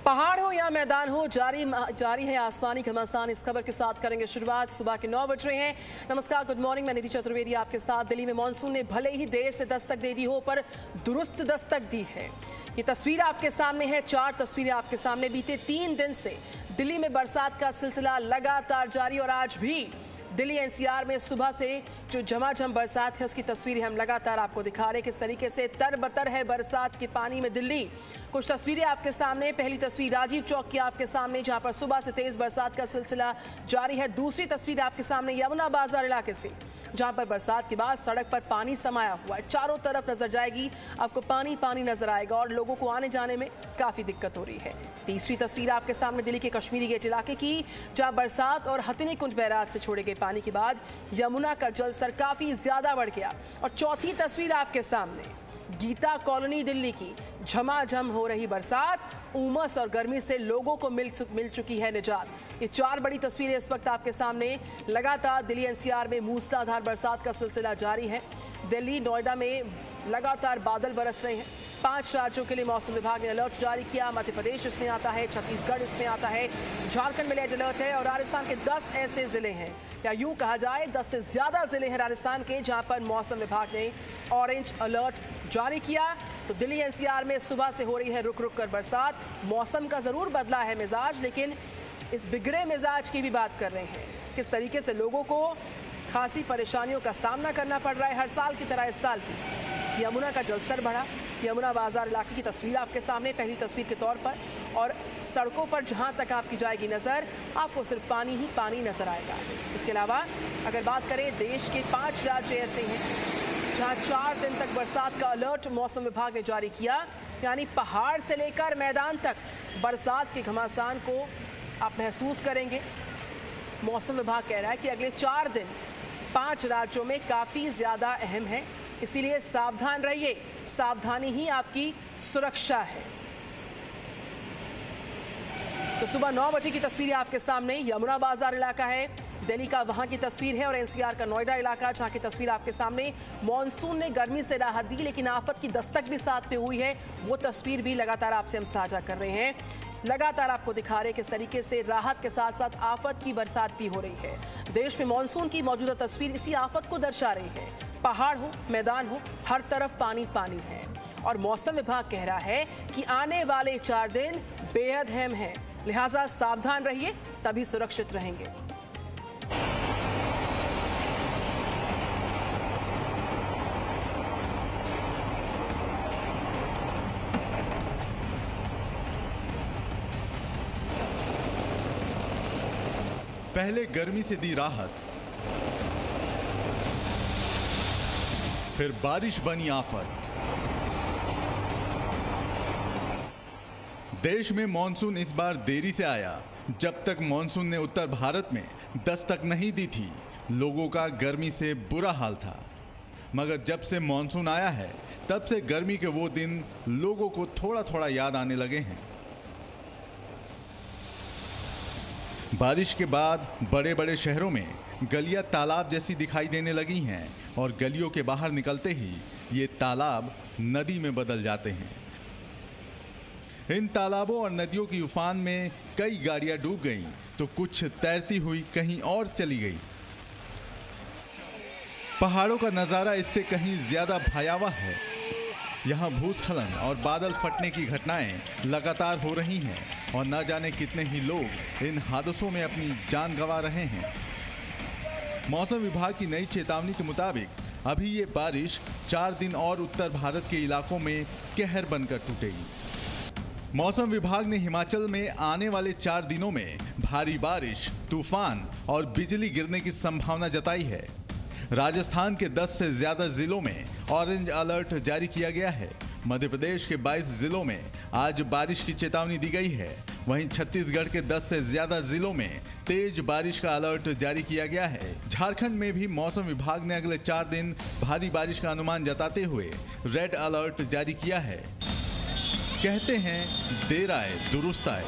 पहाड़ हो या मैदान हो, जारी है आसमानी घमासान। इस खबर के साथ करेंगे शुरुआत। सुबह के 9 बज रहे हैं। नमस्कार, गुड मॉर्निंग। मैं निधि चतुर्वेदी आपके साथ। दिल्ली में मॉनसून ने भले ही देर से दस्तक दे दी हो, पर दुरुस्त दस्तक दी है। ये तस्वीर आपके सामने है, 4 तस्वीरें आपके सामने। बीते 3 दिन से दिल्ली में बरसात का सिलसिला लगातार जारी और आज भी दिल्ली एनसीआर में सुबह से जो झमाझम बरसात है उसकी तस्वीरें हम लगातार आपको दिखा रहे हैं। किस तरीके से तरबतर है बरसात के पानी में दिल्ली। कुछ तस्वीरें आपके सामने। पहली तस्वीर राजीव चौक की आपके सामने, जहां पर सुबह से तेज बरसात का सिलसिला जारी है। दूसरी तस्वीर आपके सामने यमुना बाजार इलाके से, जहां पर बरसात के बाद सड़क पर पानी समाया हुआ है। चारों तरफ नजर जाएगी, आपको पानी पानी नजर आएगा और लोगों को आने जाने में काफी दिक्कत हो रही है। तीसरी तस्वीर आपके सामने दिल्ली के कश्मीरी गेट इलाके की, जहां बरसात और हथिनी कुंज बैराज से छोड़े गए पानी के बाद यमुना का जलस्तर काफी ज्यादा बढ़ गया। और चौथी तस्वीर आपके सामने गीता कॉलोनी दिल्ली की, झमाझम हो रही बरसात, उमस और गर्मी से लोगों को मिल चुकी है निजात। ये 4 बड़ी तस्वीरें इस वक्त आपके सामने। लगातार दिल्ली एनसीआर में मूसलाधार बरसात का सिलसिला जारी है। दिल्ली, नोएडा में लगातार बादल बरस रहे हैं। 5 राज्यों के लिए मौसम विभाग ने अलर्ट जारी किया। मध्य प्रदेश इसमें आता है, छत्तीसगढ़ इसमें आता है, झारखंड में रेड अलर्ट है और राजस्थान के 10 ऐसे जिले हैं, या यूं कहा जाए 10 से ज्यादा जिले हैं राजस्थान के, जहां पर मौसम विभाग ने ऑरेंज अलर्ट जारी किया। तो दिल्ली एनसीआर में सुबह से हो रही है रुक रुक कर बरसात। मौसम का जरूर बदला है मिजाज, लेकिन इस बिगड़े मिजाज की भी बात कर रहे हैं। किस तरीके से लोगों को खासी परेशानियों का सामना करना पड़ रहा है। हर साल की तरह इस साल भी यमुना का जलस्तर बढ़ा। यमुना बाजार इलाके की तस्वीर आपके सामने, पहली तस्वीर के तौर पर। और सड़कों पर जहां तक आपकी जाएगी नजर, आपको सिर्फ पानी ही पानी नजर आएगा। इसके अलावा अगर बात करें, देश के 5 राज्य ऐसे हैं जहां 4 दिन तक बरसात का अलर्ट मौसम विभाग ने जारी किया। यानी पहाड़ से लेकर मैदान तक बरसात के घमासान को आप महसूस करेंगे। मौसम विभाग कह रहा है कि अगले 4 दिन 5 राज्यों में काफी ज्यादा अहम है, इसीलिए सावधान रहिए। सावधानी ही आपकी सुरक्षा है। तो सुबह 9 बजे की तस्वीर आपके सामने। यमुना बाजार इलाका है दिल्ली का, वहां की तस्वीर है। और एनसीआर का नोएडा इलाका, जहां की तस्वीर आपके सामने। मॉनसून ने गर्मी से राहत दी, लेकिन आफत की दस्तक भी साथ में हुई है। वो तस्वीर भी लगातार आपसे हम साझा कर रहे हैं। लगातार आपको दिखा रहे हैं किस तरीके से राहत के साथ साथ आफत की बरसात भी हो रही है। देश में मॉनसून की मौजूदा तस्वीर इसी आफत को दर्शा रही है। पहाड़ हो, मैदान हो, हर तरफ पानी पानी है। और मौसम विभाग कह रहा है कि आने वाले 4 दिन बेहद अहम हैं, लिहाजा सावधान रहिए, तभी सुरक्षित रहेंगे। पहले गर्मी से दी राहत, फिर बारिश बनी आफत। देश में मॉनसून इस बार देरी से आया। जब तक मॉनसून ने उत्तर भारत में दस्तक नहीं दी थी, लोगों का गर्मी से बुरा हाल था। मगर जब से मॉनसून आया है, तब से गर्मी के वो दिन लोगों को थोड़ा थोड़ा याद आने लगे हैं। बारिश के बाद बड़े बड़े शहरों में गलियां तालाब जैसी दिखाई देने लगी हैं और गलियों के बाहर निकलते ही ये तालाब नदी में बदल जाते हैं। इन तालाबों और नदियों की उफान में कई गाड़ियां डूब गईं, तो कुछ तैरती हुई कहीं और चली गई। पहाड़ों का नजारा इससे कहीं ज्यादा भयावह है। यहाँ भूस्खलन और बादल फटने की घटनाएं लगातार हो रही हैं और न जाने कितने ही लोग इन हादसों में अपनी जान गंवा रहे हैं। मौसम विभाग की नई चेतावनी के मुताबिक अभी ये बारिश 4 दिन और उत्तर भारत के इलाकों में कहर बनकर टूटेगी। मौसम विभाग ने हिमाचल में आने वाले 4 दिनों में भारी बारिश, तूफान और बिजली गिरने की संभावना जताई है। राजस्थान के 10 से ज्यादा जिलों में ऑरेंज अलर्ट जारी किया गया है। मध्य प्रदेश के 22 जिलों में आज बारिश की चेतावनी दी गई है। वहीं छत्तीसगढ़ के 10 से ज्यादा जिलों में तेज बारिश का अलर्ट जारी किया गया है। झारखंड में भी मौसम विभाग ने अगले 4 दिन भारी बारिश का अनुमान जताते हुए रेड अलर्ट जारी किया है। कहते हैं देर आए दुरुस्त आए,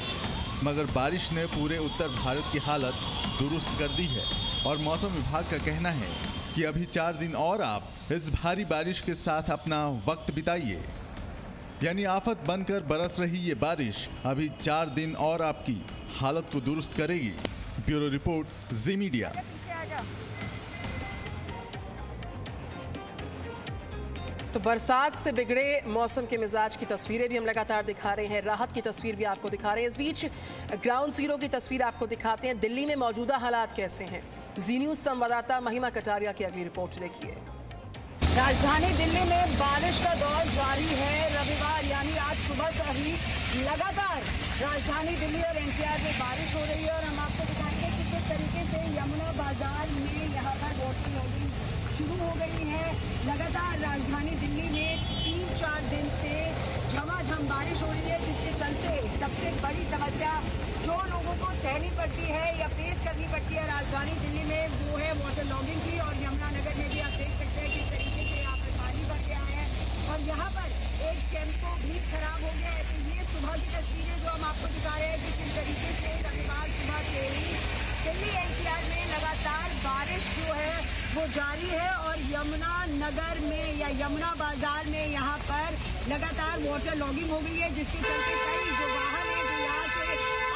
मगर बारिश ने पूरे उत्तर भारत की हालत दुरुस्त कर दी है। और मौसम विभाग का कहना है कि अभी 4 दिन और आप इस भारी बारिश के साथ अपना वक्त बिताइए। यानी आफत बनकर बरस रही ये बारिश अभी 4 दिन और आपकी हालत को दुरुस्त करेगी। ब्यूरो रिपोर्ट, जी मीडिया। तो बरसात से बिगड़े मौसम के मिजाज की तस्वीरें भी हम लगातार दिखा रहे हैं, राहत की तस्वीर भी आपको दिखा रहे हैं। इस बीच ग्राउंड जीरो की तस्वीर आपको दिखाते हैं। दिल्ली में मौजूदा हालात कैसे हैं, जी न्यूज संवाददाता महिमा कटारिया की अगली रिपोर्ट देखिए। राजधानी दिल्ली में बारिश का दौर जारी है। रविवार यानी आज सुबह से ही लगातार राजधानी दिल्ली और एनसीआर में बारिश हो रही है और हम आपको दिखाएंगे कि किस तरीके से यमुना बाजार में यहाँ पर वाटर लॉगिंग शुरू हो गई है। लगातार राजधानी दिल्ली में 3-4 दिन से झमाझम बारिश हो रही है, जिसके चलते सबसे बड़ी समस्या जो लोगों को सहनी पड़ती है या फेस करनी पड़ती है राजधानी दिल्ली में, वो है वाटर लॉगिंग की। और यमुनानगर में भी आप देख सकते हैं किस तरीके से यहाँ पर पानी भर गया है और यहाँ पर एक टेम्पो भी खराब हो गया है। तो ये सुबह की तस्वीरें जो हम आपको दिखा रहे हैं कि किस तरीके से रविवार सुबह से ही दिल्ली एनसीआर में लगातार बारिश जो है वो जारी है और यमुना नगर में या यमुना बाजार में यहाँ पर लगातार वाटर लॉगिंग हो गई है, जिसके चलते कई जो वाहन है जो यहाँ से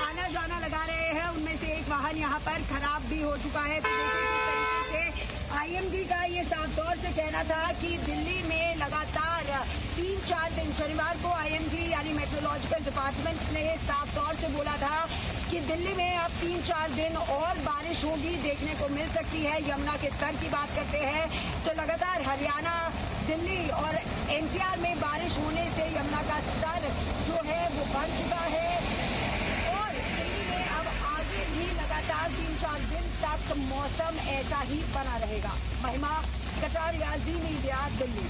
आना जाना लगा रहे हैं, उनमें से एक वाहन यहाँ पर खराब भी हो चुका है। तो देखिए किस तरीके से आईएमडी का ये साफ तौर से कहना था कि दिल्ली में लगातार 3-4 दिन, शनिवार को आईएमडी यानी मेट्रोलॉजिकल डिपार्टमेंट ने साफ तौर से बोला था कि दिल्ली में अब 3-4 दिन और बारिश होगी, देखने को मिल सकती है। यमुना के स्तर की बात करते हैं तो लगातार हरियाणा, दिल्ली और एनसीआर में बारिश होने से यमुना का स्तर जो है वो बढ़ चुका है और दिल्ली में अब आगे भी लगातार 3-4 दिन तक मौसम ऐसा ही बना रहेगा। महिमा कटारिया, जी मीडिया, दिल्ली।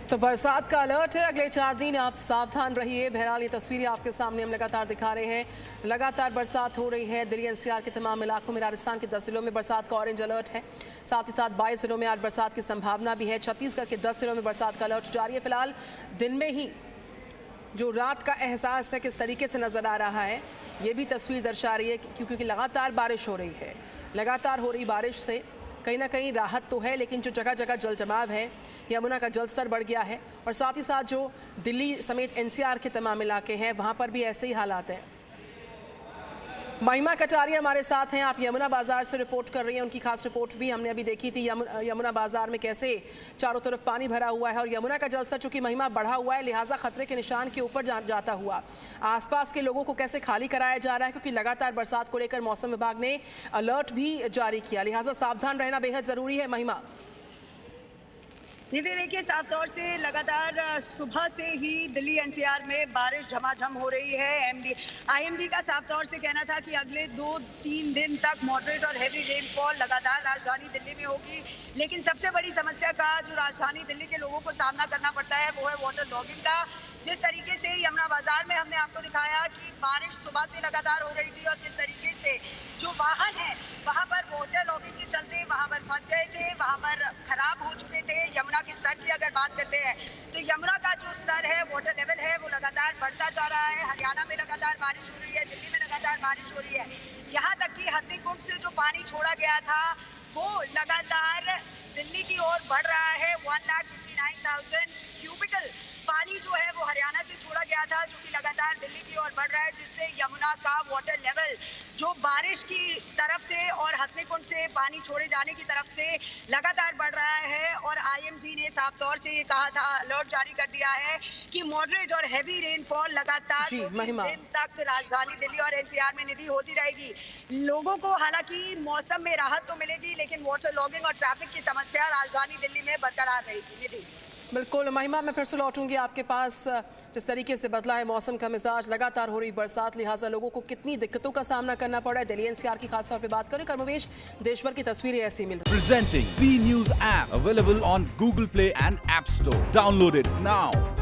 तो बरसात का अलर्ट है, अगले 4 दिन आप सावधान रहिए। बहरहाल ये तस्वीरें आपके सामने हम लगातार दिखा रहे हैं। लगातार बरसात हो रही है दिल्ली एनसीआर के तमाम इलाकों में। राजस्थान के 10 जिलों में बरसात का ऑरेंज अलर्ट है, साथ ही साथ 22 जिलों में आज बरसात की संभावना भी है। छत्तीसगढ़ के 10 जिलों में बरसात का अलर्ट जारी है। फिलहाल दिन में ही जो रात का एहसास है किस तरीके से नजर आ रहा है, ये भी तस्वीर दर्शा रही है, क्योंकि लगातार बारिश हो रही है। लगातार हो रही बारिश से कहीं ना कहीं राहत तो है, लेकिन जो जगह जगह जल जमाव है, यमुना का जल स्तर बढ़ गया है और साथ ही साथ जो दिल्ली समेत एनसीआर के तमाम इलाके हैं वहां पर भी ऐसे ही हालात हैं। महिमा कटारिया हमारे साथ हैं, आप यमुना बाजार से रिपोर्ट कर रही हैं। उनकी खास रिपोर्ट भी हमने अभी देखी थी, यमुना बाजार में कैसे चारों तरफ पानी भरा हुआ है और यमुना का जलस्तर चूंकि महिमा बढ़ा हुआ है, लिहाजा खतरे के निशान के ऊपर जाता हुआ आसपास के लोगों को कैसे खाली कराया जा रहा है, क्योंकि लगातार बरसात को लेकर मौसम विभाग ने अलर्ट भी जारी किया, लिहाजा सावधान रहना बेहद जरूरी है। महिमा, निधि, देखिए साफ तौर से लगातार सुबह से ही दिल्ली एनसीआर में बारिश झमाझम हो रही है। आईएमडी का साफ तौर से कहना था कि अगले 2-3 दिन तक मॉडरेट और हैवी रेनफॉल लगातार राजधानी दिल्ली में होगी, लेकिन सबसे बड़ी समस्या का जो राजधानी दिल्ली के लोगों को सामना करना पड़ता है वो है वाटर लॉगिंग का। जिस तरीके से यमुना बाजार में हमने आपको दिखाया कि बारिश सुबह से लगातार हो रही थी और जिस तरीके से जो वाहन है वहां पर वाटर लॉगिंग के चलते वहां पर फंस गए थे, वहां पर खराब हो चुके थे। यमुना के स्तर की अगर बात करते हैं तो यमुना का जो स्तर है, वाटर लेवल है, वो लगातार बढ़ता जा रहा है। हरियाणा में लगातार बारिश हो रही है, दिल्ली में लगातार बारिश हो रही है, यहाँ तक कि हथनीकुंड से जो पानी छोड़ा गया था वो लगातार दिल्ली की ओर बढ़ रहा है। 1,59,000 क्यूबिकल पानी जो है वो हरियाणा से छोड़ा गया था, जो कि लगातार दिल्ली की ओर बढ़ रहा है, जिससे यमुना का वाटर लेवल जो बारिश की तरफ से और हथनीकुंड से पानी छोड़े जाने की तरफ से लगातार बढ़ रहा है। और आईएमडी ने साफ तौर से ये कहा था, अलर्ट जारी कर दिया है कि मॉडरेट और हैवी रेनफॉल लगातार 2 दिन तक राजधानी दिल्ली और एनसीआर में निधि होती रहेगी। लोगों को हालांकि मौसम में राहत तो मिलेगी, लेकिन वाटर लॉगिंग और ट्रैफिक की समस्या राजधानी दिल्ली में बरकरार रहेगी। निधि, बिल्कुल महिमा, मैं फिर से लौटूंगी आपके पास। जिस तरीके से बदला है मौसम का मिजाज, लगातार हो रही बरसात, लिहाजा लोगों को कितनी दिक्कतों का सामना करना पड़ा है। दिल्ली एनसीआर की खासतौर पे बात करें, कर्मवेश देश भर की तस्वीरें ऐसी मिल रही। Presenting V News app available on Google Play and App Store. Download it now.